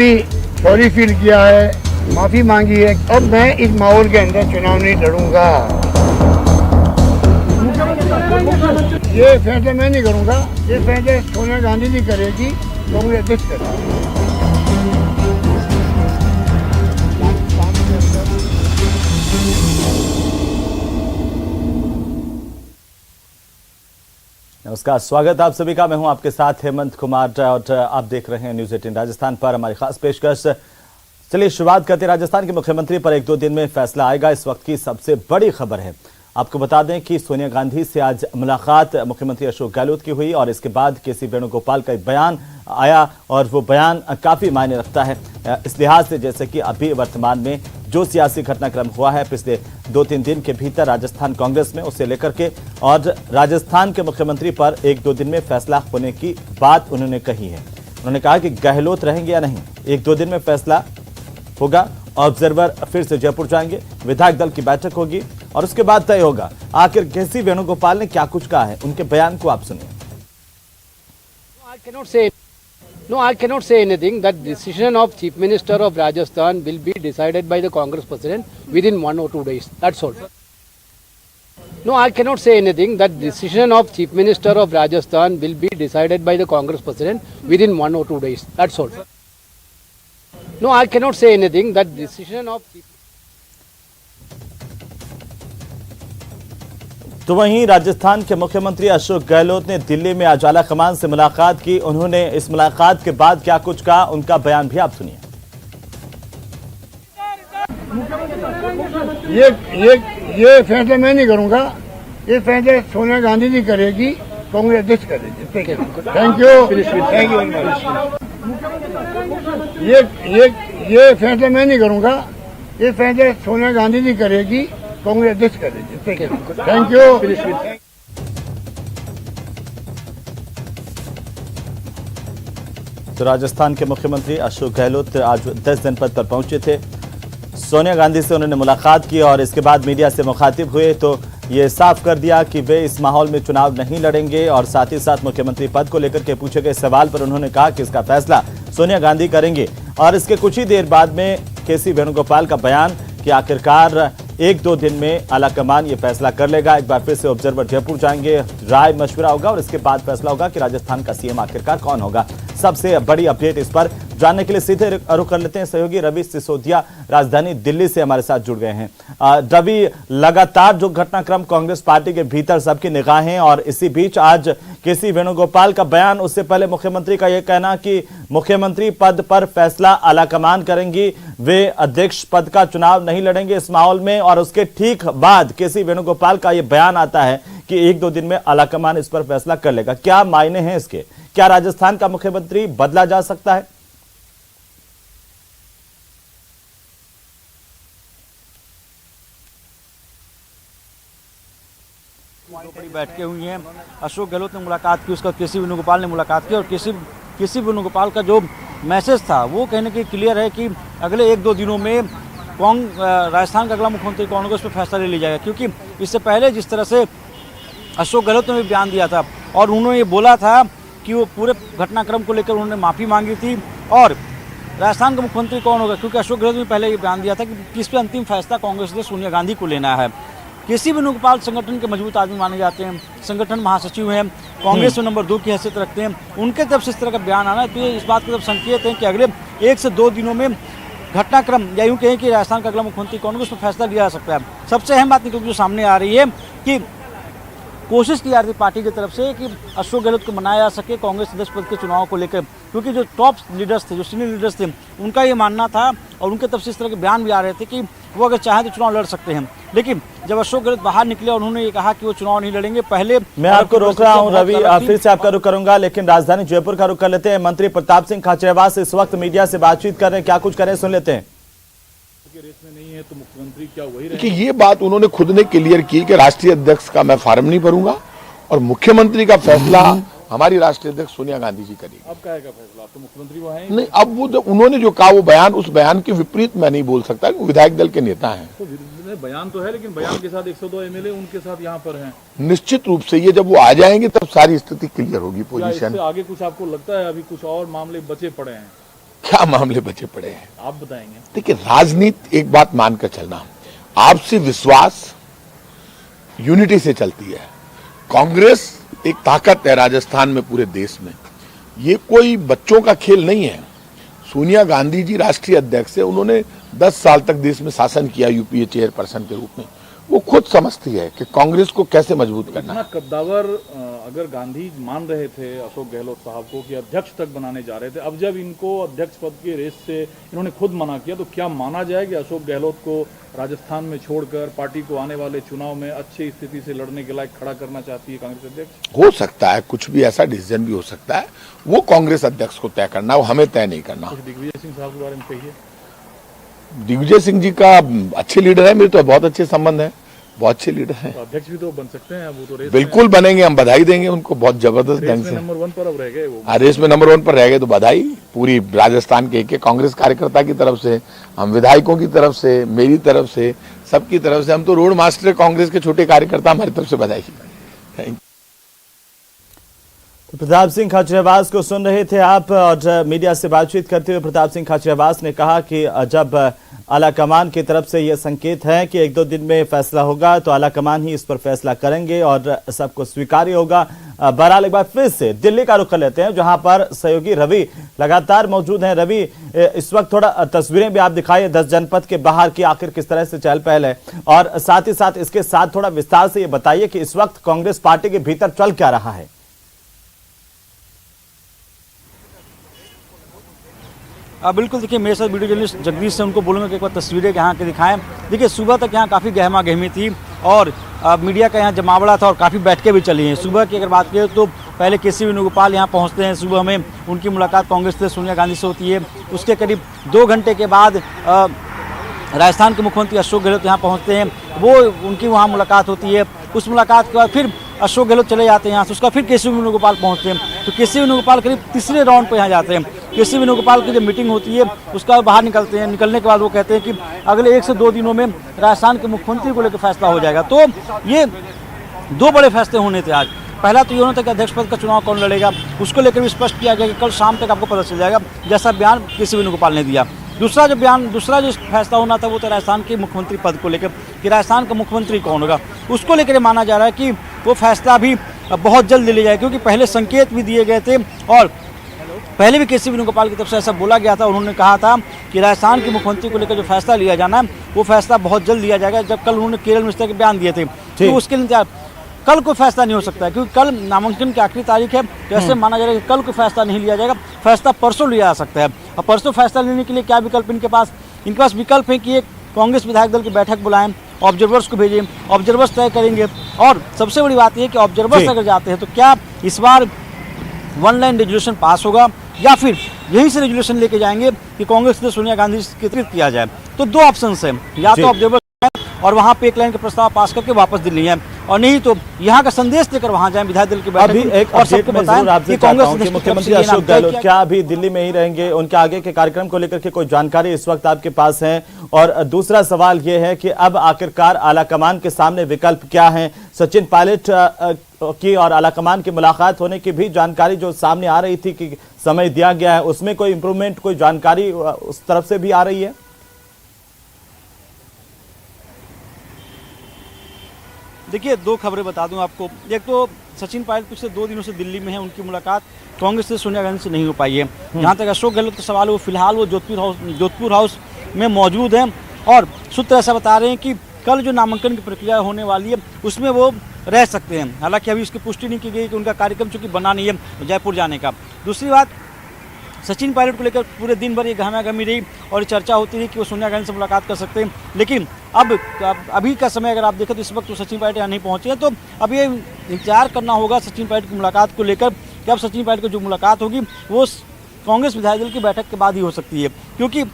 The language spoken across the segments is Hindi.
सॉरी फील किया है, माफी मांगी है। अब मैं इस माहौल के अंदर चुनाव नहीं लड़ूंगा। ये फैसला मैं नहीं करूंगा, ये फैसला सोनिया गांधी जी करेगी, कांग्रेस अध्यक्ष करेगी। नमस्कार, स्वागत आप सभी का। मैं हूं आपके साथ हेमंत कुमार और आप देख रहे हैं न्यूज़ 18 राजस्थान पर हमारी खास पेशकश। चलिए शुरुआत करते हैं। राजस्थान के मुख्यमंत्री पर 1-2 दिन में फैसला आएगा, इस वक्त की सबसे बड़ी खबर है। आपको बता दें कि सोनिया गांधी से आज मुलाकात मुख्यमंत्री अशोक गहलोत की हुई और इसके बाद के.सी. वेणुगोपाल का एक बयान आया और वो बयान काफी मायने रखता है इस लिहाज से, जैसे कि अभी वर्तमान में जो सियासी घटनाक्रम हुआ है पिछले 2-3 दिन के भीतर राजस्थान कांग्रेस में, उसे लेकर के और राजस्थान के मुख्यमंत्री पर 1-2 दिन में फैसला होने की बात उन्होंने कही है। उन्होंने कहा कि गहलोत रहेंगे या नहीं, 1-2 दिन में फैसला होगा। ऑब्जर्वर फिर से जयपुर जाएंगे, विधायक दल की बैठक होगी और उसके बाद तय होगा आखिर के.सी. वेणुगोपाल ने क्या कुछ कहा है। उनके बयान को आप सुनिए। No, I cannot say anything. That decision of Chief Minister of Rajasthan will be decided by the Congress President within 1 or 2 days. That's all. No, I cannot say anything. That decision of Chief Minister of Rajasthan will be decided by the Congress President within 1 or 2 days. That's all. No, I cannot say anything. That decision of Chief तो वहीं राजस्थान के मुख्यमंत्री अशोक गहलोत ने दिल्ली में आज आला कमान से मुलाकात की। उन्होंने इस मुलाकात के बाद क्या कुछ कहा, उनका बयान भी आप सुनिए। ये फैसला मैं नहीं करूंगा, ये फैसला सोनिया गांधी जी करेगी, कांग्रेस अध्यक्ष करेगी। Thank you. ये फैसला मैं नहीं करूंगा, ये फैसला सोनिया गांधी जी करेगी, कांग्रेस अध्यक्ष करेगी। Thank you. तो राजस्थान के मुख्यमंत्री अशोक गहलोत आज 10 जनपद पर पहुंचे थे। सोनिया गांधी से उन्होंने मुलाकात की और इसके बाद मीडिया से मुखातिब हुए तो ये साफ कर दिया कि वे इस माहौल में चुनाव नहीं लड़ेंगे और साथ ही साथ मुख्यमंत्री पद को लेकर के पूछे गए सवाल पर उन्होंने कहा कि इसका फैसला सोनिया गांधी करेंगे। और इसके कुछ ही देर बाद में के.सी. वेणुगोपाल का बयान कि आखिरकार 1-2 दिन में आलाकमान ये फैसला कर लेगा। एक बार फिर से ऑब्जर्वर जयपुर जाएंगे, राय मशवरा होगा और इसके बाद फैसला होगा कि राजस्थान का सीएम आखिरकार कौन होगा। सबसे बड़ी अपडेट इस पर जानने के लिए सीधे रुख कर लेते हैं। सहयोगी रवि सिसोदिया राजधानी दिल्ली से हमारे साथ जुड़ गए हैं। रवि, लगातार जो घटनाक्रम कांग्रेस पार्टी के भीतर सबकी निगाहें और इसी बीच आज के.सी. वेणुगोपाल का बयान, उससे पहले मुख्यमंत्री का यह कहना कि मुख्यमंत्री पद पर फैसला आलाकमान करेंगी, वे अध्यक्ष पद का चुनाव नहीं लड़ेंगे इस माहौल में, और उसके ठीक बाद के.सी. वेणुगोपाल का यह बयान आता है कि 1-2 दिन में आलाकमान इस पर फैसला कर लेगा। क्या मायने हैं इसके? क्या राजस्थान का मुख्यमंत्री बदला जा सकता है? बड़ी बैठकें हुई हैं। अशोक गहलोत ने मुलाकात की, उसका के.सी. वेणुगोपाल ने मुलाकात की और के.सी. वेणुगोपाल का जो मैसेज था वो कहीं ना कहीं क्लियर है कि अगले 1-2 दिनों में राजस्थान का अगला मुख्यमंत्री कौन होगा, उस पर फैसला ले लिया जाएगा। क्योंकि इससे पहले जिस तरह से अशोक गहलोत ने भी बयान दिया था और उन्होंने ये बोला था कि वो पूरे घटनाक्रम को लेकर उन्होंने माफ़ी मांगी थी और राजस्थान का मुख्यमंत्री कौन होगा, क्योंकि अशोक गहलोत ने पहले ये बयान दिया था कि इस पर अंतिम फैसला कांग्रेस ने सोनिया गांधी को लेना है। के.सी. वेणुगोपाल संगठन के मजबूत आदमी माने जाते हैं, संगठन महासचिव हैं, कांग्रेस में नंबर 2 की हैसियत रखते हैं। उनके तरफ से इस तरह का बयान आना तो ये इस बात की तरफ संकेत है कि अगले 1 से 2 दिनों में घटनाक्रम या यूँ कहें कि राजस्थान का अगला मुख्यमंत्री कौन होगा, उस पर फैसला लिया जा सकता है। सबसे अहम बात निकल जो सामने आ रही है कि कोशिश की जा रही पार्टी की तरफ से कि अशोक गहलोत को मनाया जा सके कांग्रेस अध्यक्ष पद के चुनाव को लेकर, क्योंकि जो टॉप लीडर्स थे, जो सीनियर लीडर्स थे, उनका ये मानना था और उनके तरफ से इस तरह के बयान भी आ रहे थे कि वो अगर चाहें तो चुनाव लड़ सकते हैं। लेकिन जब अशोक गहलोत बाहर निकले और उन्होंने ये कहा कि वो चुनाव नहीं लड़ेंगे, पहले मैं आपको रोक रहा हूं रवि, फिर से आपका रुख करूंगा, लेकिन राजधानी जयपुर का रुख कर लेते हैं। मंत्री प्रताप सिंह खाचरियावास इस वक्त मीडिया से बातचीत कर रहे हैं, क्या कुछ करें सुन लेते हैं। रेस में नहीं है तो मुख्यमंत्री क्या वही कि ये बात उन्होंने खुद ने क्लियर की कि राष्ट्रीय अध्यक्ष का मैं फॉर्म नहीं भरूंगा और मुख्यमंत्री का फैसला हमारी राष्ट्रीय अध्यक्ष सोनिया गांधी जी करेगी। अब क्या है का फैसला? अब तो मुख्यमंत्री वो हैं नहीं, अब वो जो उन्होंने जो कहा वो बयान, उस बयान के विपरीत मैं नहीं बोल सकता। वो विधायक दल के नेता हैं, तो बयान तो है, लेकिन बयान के साथ 102 एमएलए उनके साथ यहाँ पर हैं। निश्चित रूप से ये जब वो आ जाएंगे तब सारी स्थिति क्लियर होगी। पोजीशन आगे कुछ आपको लगता है अभी कुछ और मामले बचे पड़े हैं? क्या मामले बचे पड़े हैं। आप बताएंगे। देखिए, राजनीति एक बात मानकर चलना, आपसी विश्वास यूनिटी से चलती है। कांग्रेस एक ताकत है राजस्थान में, पूरे देश में। ये कोई बच्चों का खेल नहीं है। सोनिया गांधी जी राष्ट्रीय अध्यक्ष है, उन्होंने 10 साल तक देश में शासन किया यूपीए चेयरपर्सन के रूप में। वो खुद समझती है कि कांग्रेस को कैसे मजबूत करना है। इतना कद्दावर अगर गांधी मान रहे थे अशोक गहलोत साहब को कि अध्यक्ष तक बनाने जा रहे थे, अब जब इनको अध्यक्ष पद के रेस से इन्होंने खुद मना किया, तो क्या माना जाए कि अशोक गहलोत को राजस्थान में छोड़कर पार्टी को आने वाले चुनाव में अच्छी स्थिति से लड़ने के लायक खड़ा करना चाहती है कांग्रेस अध्यक्ष? हो सकता है, कुछ भी ऐसा डिसीजन भी हो सकता है, वो कांग्रेस अध्यक्ष को तय करना, वो हमें तय नहीं करना। दिग्विजय सिंह साहब के बारे में कहिए। दिग्विजय सिंह जी का अच्छे लीडर है, मेरे तो बहुत अच्छे संबंध है, बहुत अच्छे लीडर हैं। तो अध्यक्ष भी तो बन सकते हैं, वो तो रेस बिल्कुल बनेंगे, हम बधाई देंगे उनको बहुत जबरदस्त ढंग से। नंबर 1 पर अब रह गए वो। रेस में नंबर 1 पर रह गए तो बधाई पूरी राजस्थान के एक कांग्रेस कार्यकर्ता की तरफ से, हम विधायकों की तरफ से, मेरी तरफ से, सबकी तरफ से। हम तो रोड मास्टर कांग्रेस के छोटे कार्यकर्ता, हमारी तरफ से बधाई। Thank you. तो प्रताप सिंह खाचरियावास को सुन रहे थे आप, और मीडिया से बातचीत करते हुए प्रताप सिंह खाचरियावास ने कहा कि जब आलाकमान की तरफ से यह संकेत है कि 1-2 दिन में फैसला होगा, तो आलाकमान ही इस पर फैसला करेंगे और सबको स्वीकार्य होगा। बहरहाल एक बार फिर से दिल्ली का रुख कर लेते हैं, जहां पर सहयोगी रवि लगातार मौजूद हैं। रवि, इस वक्त थोड़ा तस्वीरें भी आप दिखाइए 10 जनपद के बाहर की, आखिर किस तरह से चहल पहल है, और साथ ही साथ इसके साथ थोड़ा विस्तार से ये बताइए कि इस वक्त कांग्रेस पार्टी के भीतर चल क्या रहा है। बिल्कुल, देखिए मेरे साथ वीडियो जर्नलिस्ट जगदीश से, उनको बोलूँगा कि एक बार तस्वीरें यहाँ के दिखाएं। देखिए सुबह तक यहाँ काफ़ी गहमा गहमी थी और मीडिया का यहाँ जमावड़ा था और काफ़ी बैठकें भी चली हैं। सुबह की अगर बात करें तो पहले केसी वेणुगोपाल यहाँ पहुँचते हैं, सुबह में उनकी मुलाकात कांग्रेस से सोनिया गांधी से होती है। उसके करीब 2 घंटे के बाद राजस्थान के मुख्यमंत्री अशोक गहलोत यहाँ पहुँचते हैं, वो उनकी वहाँ मुलाकात होती है। उस मुलाकात के बाद फिर अशोक गहलोत चले जाते हैं यहाँ से, उसका फिर केसी वेणुगोपाल पहुँचते हैं। तो केसी वेणुगोपाल करीब तीसरे राउंड पर यहाँ जाते हैं। केसी वेणुगोपाल की जब मीटिंग होती है उसका बाहर निकलते हैं, निकलने के बाद वो कहते हैं कि अगले 1 से 2 दिनों में राजस्थान के मुख्यमंत्री को लेकर फैसला हो जाएगा। तो ये 2 बड़े फैसले होने थे आज। पहला तो ये होना था कि अध्यक्ष पद का चुनाव कौन लड़ेगा, उसको लेकर भी स्पष्ट किया गया कि कल शाम तक आपको पता चल जाएगा, जैसा बयान केसी वेणुगोपाल ने दिया। दूसरा जो फैसला होना था वो था राजस्थान के मुख्यमंत्री पद को लेकर, कि राजस्थान का मुख्यमंत्री कौन होगा। उसको लेकर माना जा रहा है कि वो फैसला भी बहुत जल्द ले लिया जाए, क्योंकि पहले संकेत भी दिए गए थे और पहले भी केसी वेणुगोपाल की तरफ से ऐसा बोला गया था। उन्होंने कहा था कि राजस्थान के मुख्यमंत्री को लेकर जो फैसला लिया जाना है वो फैसला बहुत जल्द लिया जाएगा। जब कल उन्होंने केरल में इस तरह के बयान दिए थे, तो उसके इंतजार, कल कोई फैसला नहीं हो सकता है, क्योंकि कल नामांकन की आखिरी तारीख है। तो ऐसे माना जा रहा है कि कल कोई फैसला नहीं लिया जाएगा, फैसला परसों लिया जा सकता है। और परसों फैसला लेने के लिए क्या विकल्प इनके पास विकल्प है कि एक कांग्रेस विधायक दल की बैठक बुलाएं, ऑब्जर्वर्स को भेजें, ऑब्जर्वर्स तय करेंगे। और सबसे बड़ी बात यह कि ऑब्जर्वर्स अगर जाते हैं तो क्या इस बार 1 लाइन रेजोल्यूशन पास होगा, या फिर यहीं से रेजोल्यूशन लेके जाएंगे कि कांग्रेस ने सोनिया गांधी के वितरित किया जाए। तो 2 ऑप्शन है, या तो ऑब्जर्वर और वहां पे 1 लाइन का प्रस्ताव पास करके वापस दिल्ली है, और नहीं तो यहाँ का संदेश देकर वहां जाएं विधायक दल की बैठक। अभी एक और सबको बताएं कि कांग्रेस मुख्यमंत्री अशोक गहलोत क्या अभी दिल्ली में ही रहेंगे, उनके आगे के कार्यक्रम को लेकर के कोई जानकारी इस वक्त आपके पास है? और दूसरा सवाल ये है कि अब आखिरकार आलाकमान के सामने विकल्प क्या है? सचिन पायलट की और आलाकमान की मुलाकात होने की भी जानकारी जो सामने आ रही थी कि समय दिया गया है, उसमें कोई इंप्रूवमेंट, कोई जानकारी उस तरफ से भी आ रही है? देखिए 2 खबरें बता दूं आपको। एक तो सचिन पायलट पिछले 2 दिनों से दिल्ली में है, उनकी मुलाकात कांग्रेस से सोनिया गांधी से नहीं हो पाई है। जहां तक अशोक गहलोत का सवाल है, वो फिलहाल वो जोधपुर हाउस में मौजूद हैं और सूत्र ऐसा बता रहे हैं कि कल जो नामांकन की प्रक्रिया होने वाली है उसमें वो रह सकते हैं। हालांकि अभी उसकी पुष्टि नहीं की गई कि उनका कार्यक्रम चूंकि बना नहीं है जयपुर जाने का। दूसरी बात, सचिन पायलट को लेकर पूरे दिन भर ये गहमागहमी रही और चर्चा होती रही कि वो सोनिया गांधी से मुलाकात कर सकते हैं, लेकिन अब अभी का समय अगर आप देखें तो इस वक्त तो सचिन पायलट यहाँ नहीं पहुँचे हैं। तो अब ये इंतजार करना होगा सचिन पायलट की मुलाकात को लेकर कि अब सचिन पायलट की जो मुलाकात होगी वो कांग्रेस विधायक दल की बैठक के बाद ही हो सकती है, क्योंकि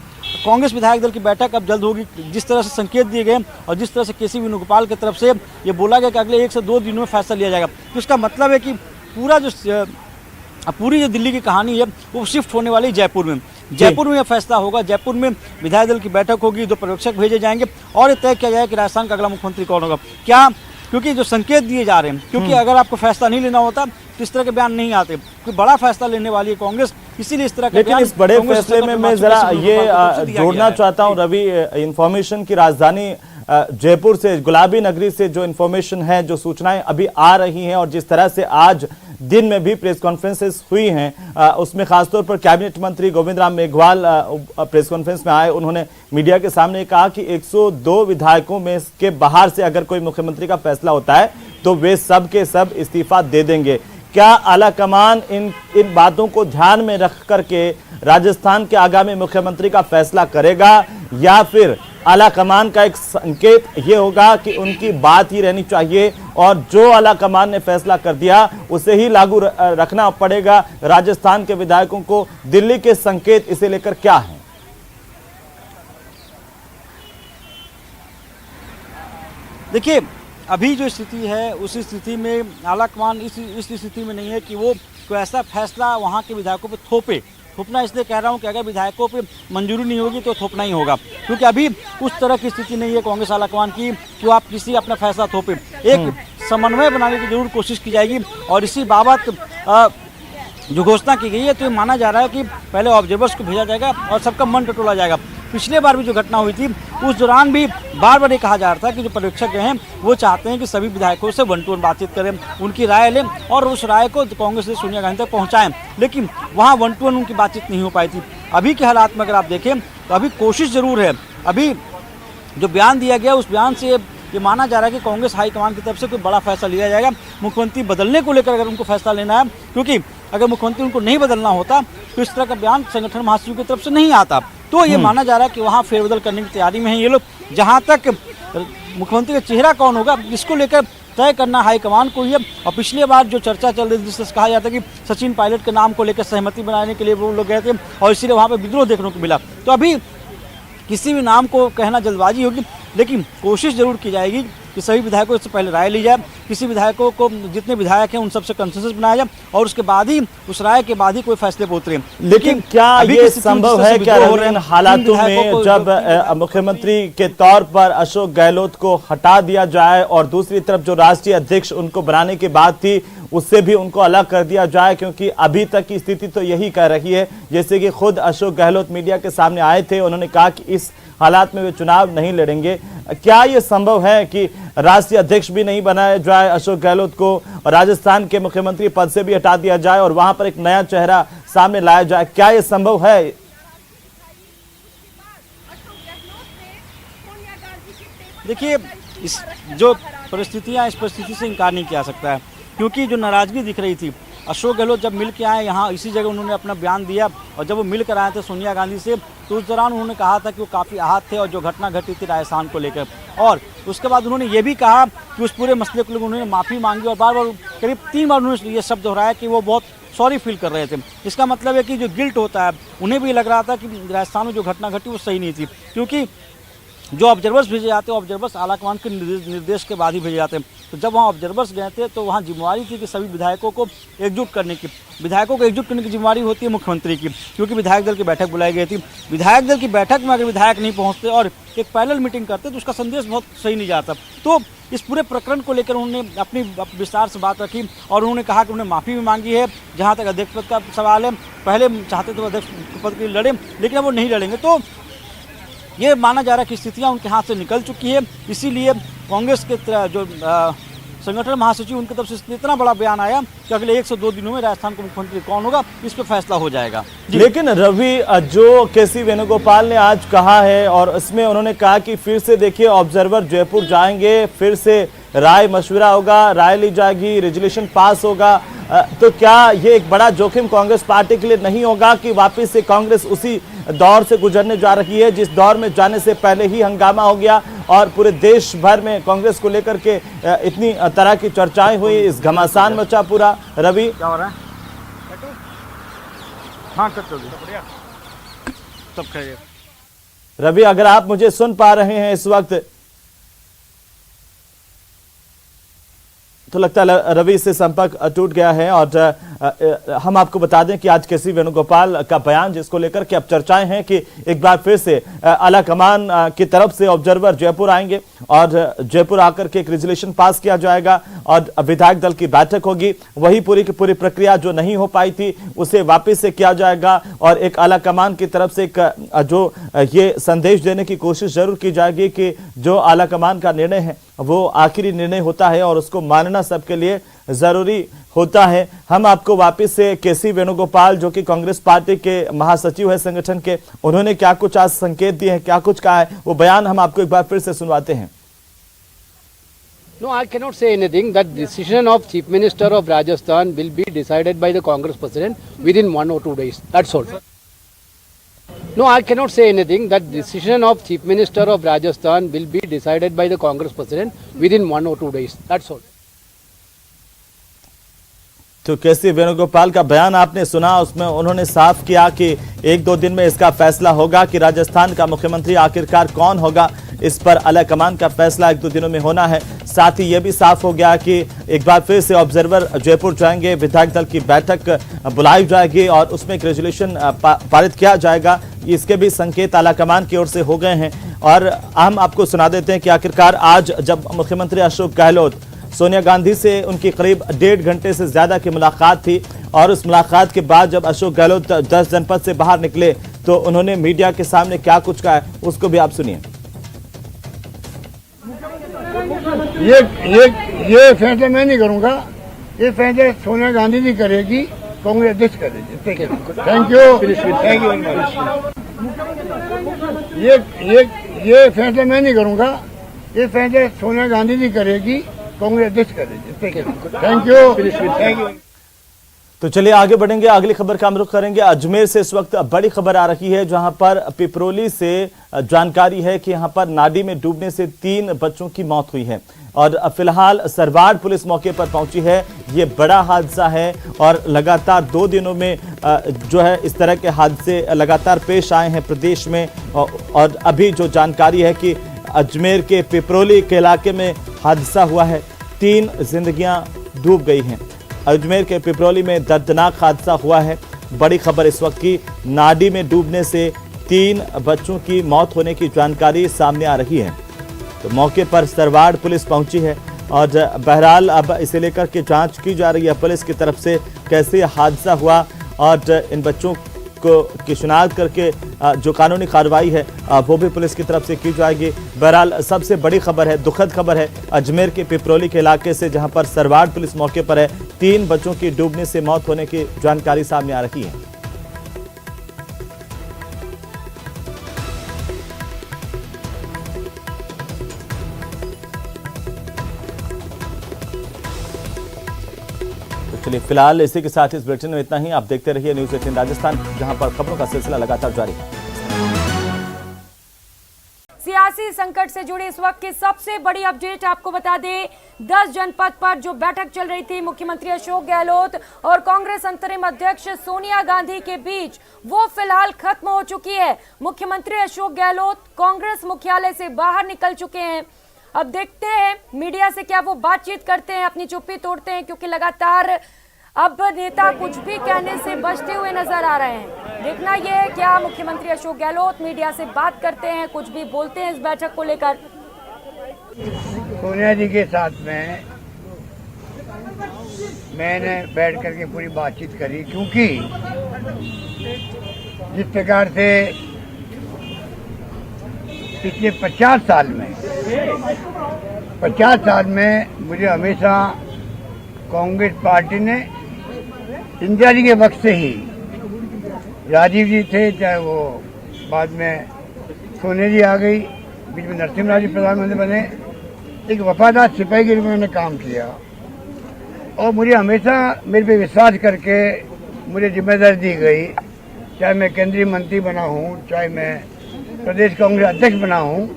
कांग्रेस विधायक दल की बैठक अब जल्द होगी। जिस तरह से संकेत दिए गए और जिस तरह से केसी वेणुगोपाल की तरफ से ये बोला गया कि अगले 1 से 2 दिनों में फैसला लिया जाएगा, तो इसका मतलब है कि पूरी जो दिल्ली की कहानी है वो शिफ्ट होने वाली जयपुर में। जयपुर में यह फैसला होगा, जयपुर में विधायक दल की बैठक होगी, 2 पर्यवेक्षक भेजे जाएंगे और ये तय किया जाएगा कि राजस्थान का अगला मुख्यमंत्री कौन होगा। क्या क्योंकि जो संकेत दिए जा रहे हैं, क्योंकि अगर आपको फैसला नहीं लेना होता तो इस तरह के बयान नहीं आते। कोई बड़ा फैसला लेने वाली है कांग्रेस, इसीलिए इस तरह के लेकिन इस बड़े फैसले में मैं जरा ये जोड़ना चाहता हूं रवि, इंफॉर्मेशन की राजधानी जयपुर से, गुलाबी नगरी से जो इंफॉर्मेशन है, जो सूचनाएं अभी आ रही हैं और जिस तरह से आज दिन में भी प्रेस कॉन्फ्रेंसेस हुई हैं, उसमें खासतौर पर कैबिनेट मंत्री गोविंद राम मेघवाल प्रेस कॉन्फ्रेंस में आए। उन्होंने मीडिया के सामने कहा कि 102 विधायकों में के बाहर से अगर कोई मुख्यमंत्री का फैसला होता है तो वे सब के सब इस्तीफा दे देंगे। क्या आला कमान इन बातों को ध्यान में रख करके राजस्थान के आगामी मुख्यमंत्री का फैसला करेगा, या फिर आला कमान का एक संकेत ये होगा कि उनकी बात ही रहनी चाहिए और जो आला कमान ने फैसला कर दिया उसे ही लागू रखना पड़ेगा राजस्थान के विधायकों को? दिल्ली के संकेत इसे लेकर क्या है? देखिए, अभी जो स्थिति है उस स्थिति में आला कमान इस स्थिति में नहीं है कि वो कोई ऐसा फैसला वहाँ के विधायकों पे थोपना इसलिए कह रहा हूँ कि अगर विधायकों पे मंजूरी नहीं होगी तो थोपना ही होगा, क्योंकि अभी उस तरह की स्थिति नहीं है कांग्रेस आला कमान की कि आप किसी अपना फैसला थोपे। एक समन्वय बनाने की जरूर कोशिश की जाएगी और इसी बाबत जो घोषणा की गई है तो ये माना जा रहा है कि पहले ऑब्जर्वर्स को भेजा जाएगा और सबका मन टटोला जाएगा। पिछले बार भी जो घटना हुई थी उस दौरान भी बार बार ये कहा जा रहा था कि जो पर्यवेक्षक हैं वो चाहते हैं कि सभी विधायकों से 1-to-1 बातचीत करें, उनकी राय लें और उस राय को कांग्रेस से सोनिया गांधी तक पहुंचाएं, लेकिन वहाँ 1-to-1 उनकी बातचीत नहीं हो पाई थी। अभी के हालात में अगर आप देखें तो अभी कोशिश जरूर है। अभी जो बयान दिया गया उस बयान से ये माना जा रहा है कि कांग्रेस हाईकमान की तरफ से कोई बड़ा फैसला लिया जाएगा मुख्यमंत्री बदलने को लेकर, अगर उनको फैसला लेना है, क्योंकि अगर मुख्यमंत्री उनको नहीं बदलना होता तो इस तरह का बयान संगठन महासचिव की तरफ से नहीं आता। तो ये माना जा रहा है कि वहाँ फेरबदल करने की तैयारी में है ये लोग। जहाँ तक मुख्यमंत्री का चेहरा कौन होगा इसको लेकर तय करना हाईकमान को ही है। और पिछली बार जो चर्चा चल रही थी जिससे कहा जाता है कि सचिन पायलट के नाम को लेकर सहमति बनाने के लिए वो लोग गए थे और इसीलिए वहाँ पर विद्रोह देखने को मिला। तो अभी किसी भी नाम को कहना जल्दबाजी होगी, लेकिन कोशिश जरूर की जाएगी कि सभी विधायकों से पहले राय ली जाए, किसी विधायकों को जितने विधायक हैं उन सबसे कंसेंसस बनाया जाए और उसके बाद ही उस राय के बाद ही कोई फैसले पे उतरे। लेकिन क्या ये संभव है क्या इन हालातों में जब मुख्यमंत्री के तौर पर अशोक गहलोत को हटा दिया जाए और दूसरी तरफ जो राष्ट्रीय अध्यक्ष उनको बनाने की बात थी उससे भी उनको अलग कर दिया जाए? क्योंकि अभी तक की स्थिति तो यही कह रही है, जैसे कि खुद अशोक गहलोत मीडिया के सामने आए थे, उन्होंने कहा कि इस हालात में वे चुनाव नहीं लड़ेंगे। क्या ये संभव है कि राष्ट्रीय अध्यक्ष भी नहीं बनाया जाए अशोक गहलोत को और राजस्थान के मुख्यमंत्री पद से भी हटा दिया जाए और वहां पर एक नया चेहरा सामने लाया जाए? क्या ये संभव है? देखिए, इस जो परिस्थितियां, इस परिस्थिति से इनकार नहीं किया सकता है, क्योंकि जो नाराजगी दिख रही थी, अशोक गहलोत जब मिल के आए यहाँ इसी जगह उन्होंने अपना बयान दिया और जब वो मिल कर आए थे सोनिया गांधी से तो उस दौरान उन्होंने कहा था कि वो काफ़ी आहत थे और जो घटना घटी थी राजस्थान को लेकर, और उसके बाद उन्होंने ये भी कहा कि उस पूरे मसले को लेकर उन्होंने माफ़ी मांगी और बार बार करीब 3 बार उन्होंने ये शब्द दोहराया कि वो बहुत सॉरी फील कर रहे थे। इसका मतलब है कि जो गिल्ट होता है उन्हें भी लग रहा था कि राजस्थान में जो घटना घटी वो सही नहीं थी, क्योंकि जो ऑब्जर्वर्स भेजे जाते हैं ऑब्जर्वर्स आलाकमान के निर्देश के बाद ही भेजे जाते हैं। तो जब वहाँ ऑब्जर्वर्स गए थे तो वहाँ जिम्मेवारी थी कि सभी विधायकों को एकजुट करने की, विधायकों को एकजुट करने की जिम्मेवारी होती है मुख्यमंत्री की, क्योंकि विधायक दल की बैठक बुलाई गई थी। विधायक दल की बैठक में अगर विधायक नहीं पहुँचते और एक पैनल मीटिंग करते तो उसका संदेश बहुत सही नहीं जाता। तो इस पूरे प्रकरण को लेकर उन्होंने अपनी विस्तार से बात रखी और उन्होंने कहा कि उन्होंने माफ़ी भी मांगी है। जहाँ तक अध्यक्ष पद का सवाल है, पहले चाहते थे अध्यक्ष पद के लिए लड़े, लेकिन अब वो नहीं लड़ेंगे। तो ये माना जा रहा है कि स्थितियाँ उनके हाथ से निकल चुकी है, इसीलिए कांग्रेस के जो संगठन महासचिव उनकी तरफ से इतना बड़ा बयान आया कि अगले 102 दिनों में राजस्थान का मुख्यमंत्री कौन होगा इस पर फैसला हो जाएगा। लेकिन रवि, जो केसी वेणुगोपाल ने आज कहा है और इसमें उन्होंने कहा कि फिर से देखिए ऑब्जर्वर जयपुर जाएंगे, फिर से राय मशविरा होगा, राय ली जाएगी, रेजोल्यूशन पास होगा, तो क्या ये एक बड़ा जोखिम कांग्रेस पार्टी के लिए नहीं होगा कि वापस से कांग्रेस उसी दौर से गुजरने जा रही है जिस दौर में जाने से पहले ही हंगामा हो गया और पूरे देश भर में कांग्रेस को लेकर के इतनी तरह की चर्चाएं हुई, इस घमासान मचा पूरा? रवि, क्या हो रहा है? हाँ, सब खैरियत। रवि, अगर आप मुझे सुन पा रहे हैं इस वक्त तो लगता है रवि से संपर्क टूट गया है और हम आपको बता दें कि आज केसी वेणुगोपाल का बयान जिसको लेकर के अब चर्चाएं हैं कि एक बार फिर से आला कमान की तरफ से ऑब्जर्वर जयपुर आएंगे और जयपुर आकर के एक रेजोल्यूशन पास किया जाएगा और विधायक दल की बैठक होगी। वही पूरी की पूरी प्रक्रिया जो नहीं हो पाई थी उसे वापस से किया जाएगा और एक आला कमान की तरफ से एक जो ये संदेश देने की कोशिश जरूर की जाएगी कि जो आला कमान का निर्णय है वो आखिरी निर्णय होता है और उसको मानना सबके लिए जरूरी होता है। हम आपको वापस से केसी वेणुगोपाल जो कि कांग्रेस पार्टी के महासचिव है संगठन के, उन्होंने क्या कुछ आज संकेत दिए हैं, क्या कुछ कहा है, वो बयान हम आपको एक बार फिर से सुनवाते हैं। No, I cannot say anything. That decision of Chief Minister of Rajasthan will be decided by the Congress President within 1 or 2 days. That's all. No, I cannot say anything. That decision of Chief Minister of Rajasthan will be decided by the Congress President within 1 or 2 days. That's all. तो केसी वेणुगोपाल का बयान आपने सुना, उसमें उन्होंने साफ किया कि 1-2 दिन में इसका फैसला होगा कि राजस्थान का मुख्यमंत्री आखिरकार कौन होगा। इस पर आला कमान का फैसला 1-2 दिनों में होना है। साथ ही यह भी साफ हो गया कि एक बार फिर से ऑब्जर्वर जयपुर जाएंगे, विधायक दल की बैठक बुलाई जाएगी और उसमें एक रेजोल्यूशन पारित किया जाएगा। इसके भी संकेत आला कमान की ओर से हो गए हैं और हम आपको सुना देते हैं कि आखिरकार आज जब मुख्यमंत्री अशोक गहलोत सोनिया गांधी से उनकी करीब 1.5 घंटे से ज्यादा की मुलाकात थी और उस मुलाकात के बाद जब अशोक गहलोत 10 जनपद से बाहर निकले तो उन्होंने मीडिया के सामने क्या कुछ कहा है उसको भी आप सुनिए। ये फैसला मैं नहीं करूंगा, ये फैसला सोनिया गांधी जी करेगी, कांग्रेस अध्यक्ष करेगी। Thank you. ये फैसला मैं नहीं करूंगा, ये फैसला सोनिया गांधी जी करेगी, कांग्रेस अध्यक्ष करेगी। Thank you. तो चलिए आगे बढ़ेंगे, अगली खबर का हम रुख करेंगे। अजमेर से इस वक्त बड़ी खबर आ रही है जहां पर पिपरोली से जानकारी है कि यहां पर नाडी में डूबने से 3 बच्चों की मौत हुई है और फिलहाल सरवाड़ पुलिस मौके पर पहुंची है। ये बड़ा हादसा है और लगातार 2 दिनों में जो है इस तरह के हादसे लगातार पेश आए हैं प्रदेश में और अभी जो जानकारी है कि अजमेर के पिपरोली के इलाके में हादसा हुआ है, 3 जिंदगियां डूब गई हैं। अजमेर के पिपरोली में दर्दनाक हादसा हुआ है। बड़ी खबर इस वक्त की, नाडी में डूबने से 3 बच्चों की मौत होने की जानकारी सामने आ रही है। तो मौके पर सरवाड़ पुलिस पहुंची है और बहरहाल अब इसे लेकर के जांच की जा रही है पुलिस की तरफ से कैसे हादसा हुआ और इन बच्चों की शिनाख्त करके जो कानूनी कार्रवाई है वो भी पुलिस की तरफ से की जाएगी। बहरहाल सबसे बड़ी खबर है, दुखद खबर है अजमेर के पिपरोली के इलाके से जहां पर सरवाड़ पुलिस मौके पर है। 3 बच्चों की डूबने से मौत होने की जानकारी सामने आ रही है। चलिए फिलहाल इसी के साथ इस बुलेटिन में इतना ही। आप देखते रहिए न्यूज़ 18 राजस्थान, जहां पर खबरों का सिलसिला लगातार जारी है। सियासी संकट से जुड़ी इस वक्त की सबसे बड़ी अपडेट आपको बता दें, 10 जनपद पर जो बैठक चल रही थी मुख्यमंत्री अशोक गहलोत और कांग्रेस अंतरिम अध्यक्ष सोनिया गांधी के बीच, वो फिलहाल खत्म हो चुकी है। मुख्यमंत्री अशोक गहलोत कांग्रेस मुख्यालय से बाहर निकल चुके हैं। अब देखते हैं मीडिया से क्या वो बातचीत करते हैं, अपनी चुप्पी तोड़ते हैं, क्योंकि लगातार अब नेता कुछ भी कहने से बचते हुए नजर आ रहे हैं। देखना यह है क्या मुख्यमंत्री अशोक गहलोत मीडिया से बात करते हैं, कुछ भी बोलते हैं इस बैठक को लेकर। सोनिया जी के साथ में मैंने बैठ करके पूरी बातचीत करी, क्योंकि जिस प्रकार से पिछले 50 साल में मुझे हमेशा कांग्रेस पार्टी ने इंदिरा जी के वक्त से ही, राजीव जी थे, चाहे वो बाद में सोनिया जी आ गई, बीच में नरसिम्हा जी प्रधानमंत्री बने, एक वफादार सिपाही के रूप में मैंने काम किया और मुझे हमेशा मेरे पे विश्वास करके मुझे जिम्मेदारी दी गई, चाहे मैं केंद्रीय मंत्री बना हूँ, चाहे मैं प्रदेश कांग्रेस अध्यक्ष बना हूँ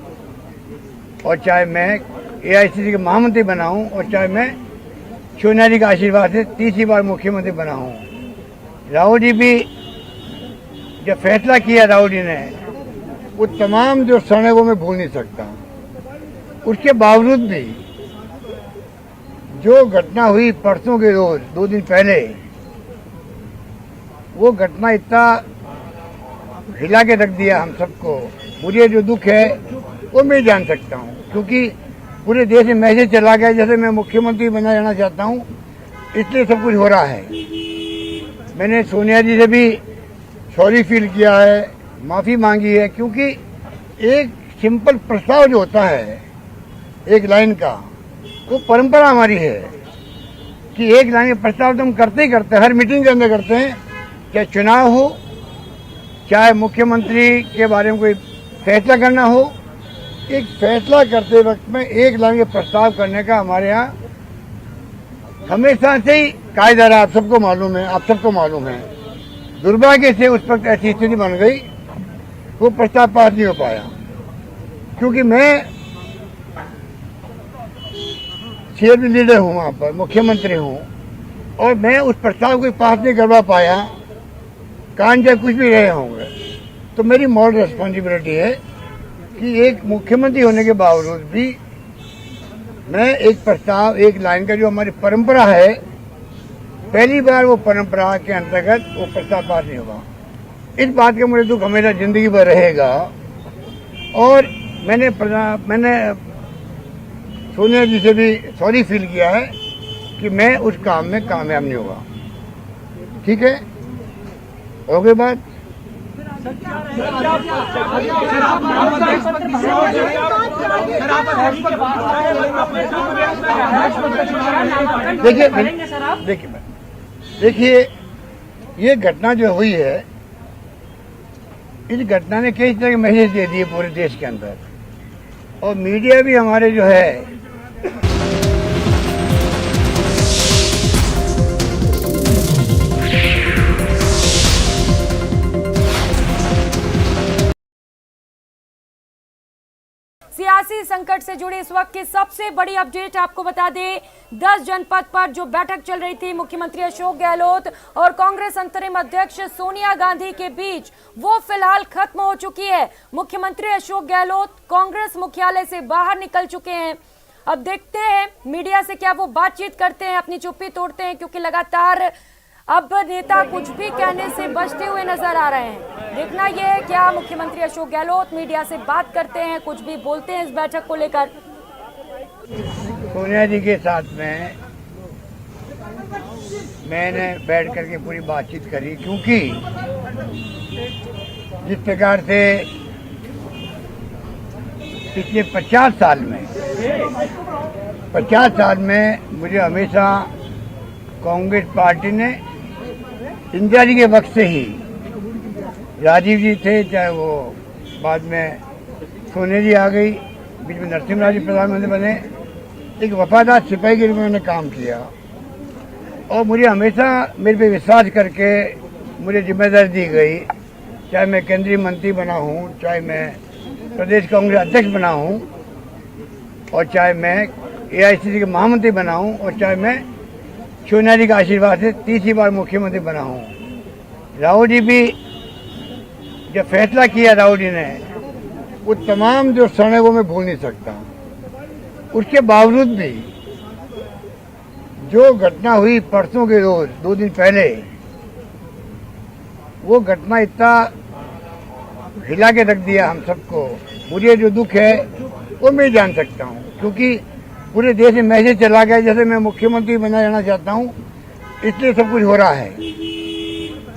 और चाहे मैं AICC के महामंत्री बना हूँ और चाहे मैं सोनिया जी का आशीर्वाद से 3री बार मुख्यमंत्री बना हूँ। राहुल जी भी जब फैसला किया राहुल जी ने, वो तमाम जो क्षण को मैं भूल नहीं सकता। उसके बावजूद भी जो घटना हुई परसों के रोज 2 दिन पहले, वो घटना इतना हिला के रख दिया हम सबको। मुझे जो दुख है वो मैं जान सकता हूँ, क्योंकि पूरे देश में मैसेज चला गया जैसे मैं मुख्यमंत्री बना रहना चाहता हूँ, इसलिए सब कुछ हो रहा है। मैंने सोनिया जी से भी सॉरी फील किया है, माफ़ी मांगी है, क्योंकि एक सिंपल प्रस्ताव जो होता है एक लाइन का, वो परंपरा हमारी है कि एक लाइन का प्रस्ताव तो हम करते ही करते हैं, हर मीटिंग के अंदर करते हैं, चाहे चुनाव हो, चाहे मुख्यमंत्री के बारे में कोई फैसला करना हो। एक फैसला करते वक्त में एक लाइन के प्रस्ताव करने का हमारे यहाँ हमेशा से ही कायदा रहा, आप सबको मालूम है, आप सबको मालूम है। दुर्भाग्य से उस वक्त ऐसी स्थिति बन गई, वो प्रस्ताव पास नहीं हो पाया, क्योंकि मैं सीएम लीडर हूँ, वहाँ पर मुख्यमंत्री हूँ, और मैं उस प्रस्ताव को पास नहीं करवा पाया, कान चाहे कुछ भी रहे होंगे। तो मेरी मॉरल रिस्पॉन्सिबिलिटी है कि एक मुख्यमंत्री होने के बावजूद भी मैं एक प्रस्ताव, एक लाइन का जो हमारी परंपरा है, पहली बार वो परंपरा के अंतर्गत वो प्रस्ताव पास नहीं होगा। इस बात का मुझे दुख हमेशा जिंदगी भर रहेगा। और मैंने सोनिया जी से भी सॉरी फील किया है कि मैं उस काम में कामयाब नहीं होगा। ठीक है, हो गई बात। देखिए ये घटना जो हुई है, इस घटना ने कई तरह के मैसेज दे दिए पूरे देश के अंदर, और मीडिया भी हमारे जो है सियासी संकट से जुड़ी इस वक्त की सबसे बड़ी अपडेट आपको बता दें, 10 जनपद पर जो बैठक चल रही थी मुख्यमंत्री अशोक गहलोत और कांग्रेस अंतरिम अध्यक्ष सोनिया गांधी के बीच, वो फिलहाल खत्म हो चुकी है। मुख्यमंत्री अशोक गहलोत कांग्रेस मुख्यालय से बाहर निकल चुके हैं। अब देखते हैं मीडिया से क्या वो बातचीत करते हैं, अपनी चुप्पी तोड़ते हैं, क्योंकि लगातार अब नेता कुछ भी कहने से बचते हुए नजर आ रहे हैं। देखना यह है क्या मुख्यमंत्री अशोक गहलोत मीडिया से बात करते हैं, कुछ भी बोलते हैं इस बैठक को लेकर। सोनिया जी के साथ में मैंने बैठ करके पूरी बातचीत करी, क्योंकि जिस प्रकार से पिछले 50 साल में मुझे हमेशा कांग्रेस पार्टी ने इंदिरा जी के वक्त से ही, राजीव जी थे, चाहे वो बाद में सोनिया जी आ गई, बीच में नरसिम्हा जी प्रधानमंत्री बने, एक वफादार सिपाही के रूप में मैंने काम किया। और मुझे हमेशा मेरे पे विश्वास करके मुझे जिम्मेदारी दी गई, चाहे मैं केंद्रीय मंत्री बना हूँ, चाहे मैं प्रदेश कांग्रेस अध्यक्ष बना हूँ, और चाहे मैं AICC के महामंत्री बना हूँ, और चाहे मैं सोनिया जी का आशीर्वाद से तीसरी बार मुख्यमंत्री बना हूँ। राहुल जी भी जब फैसला किया, राहुल जी ने, वो तमाम जो क्षण है वो मैं भूल नहीं सकता। उसके बावजूद भी जो घटना हुई परसों के रोज 2 दिन पहले, वो घटना इतना हिला के रख दिया हम सबको। मुझे जो दुख है वो मैं जान सकता हूँ, क्योंकि पूरे देश में मैसेज चला गया जैसे मैं मुख्यमंत्री बना रहना चाहता हूँ, इसलिए सब कुछ हो रहा है।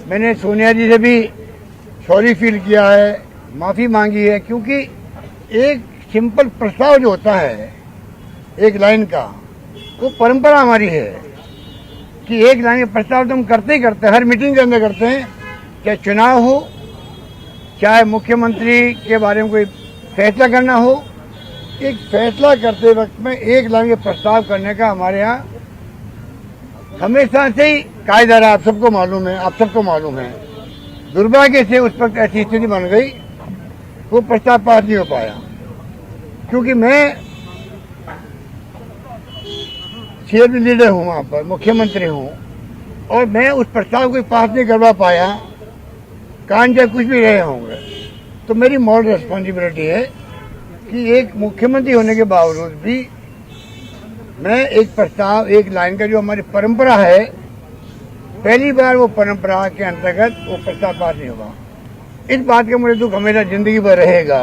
मैंने सोनिया जी से भी सॉरी फील किया है, माफ़ी मांगी है, क्योंकि एक सिंपल प्रस्ताव जो होता है एक लाइन का, वो परंपरा हमारी है कि एक लाइन का प्रस्ताव तो हम करते ही करते हैं, हर मीटिंग के अंदर करते हैं, चाहे चुनाव हो, चाहे मुख्यमंत्री के बारे में कोई फैसला करना हो। एक फैसला करते वक्त में एक लाइन के प्रस्ताव करने का हमारे यहाँ हमेशा से ही कायदा रहा, आप सबको मालूम है, आप सबको मालूम है। दुर्भाग्य से उस वक्त ऐसी स्थिति बन गई, वो प्रस्ताव पास नहीं हो पाया, क्योंकि मैं सीएम लीडर हूँ, वहाँ पर मुख्यमंत्री हूँ, और मैं उस प्रस्ताव को पास नहीं करवा पाया, कान चाहे कुछ भी रहे होंगे। तो मेरी मॉरल रिस्पॉन्सिबिलिटी है कि एक मुख्यमंत्री होने के बावजूद भी मैं एक प्रस्ताव, एक लाइन का जो हमारी परंपरा है, पहली बार वो परंपरा के अंतर्गत वो प्रस्ताव पास नहीं होगा। इस बात का मुझे दुख हमेशा जिंदगी भर रहेगा।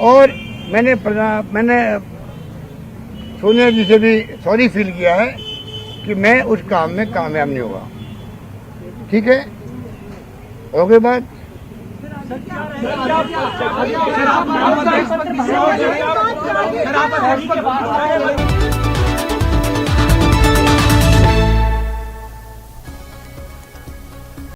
और मैंने सोनिया जी से भी सॉरी फील किया है कि मैं उस काम में कामयाब नहीं होगा। ठीक है, हो गई बात।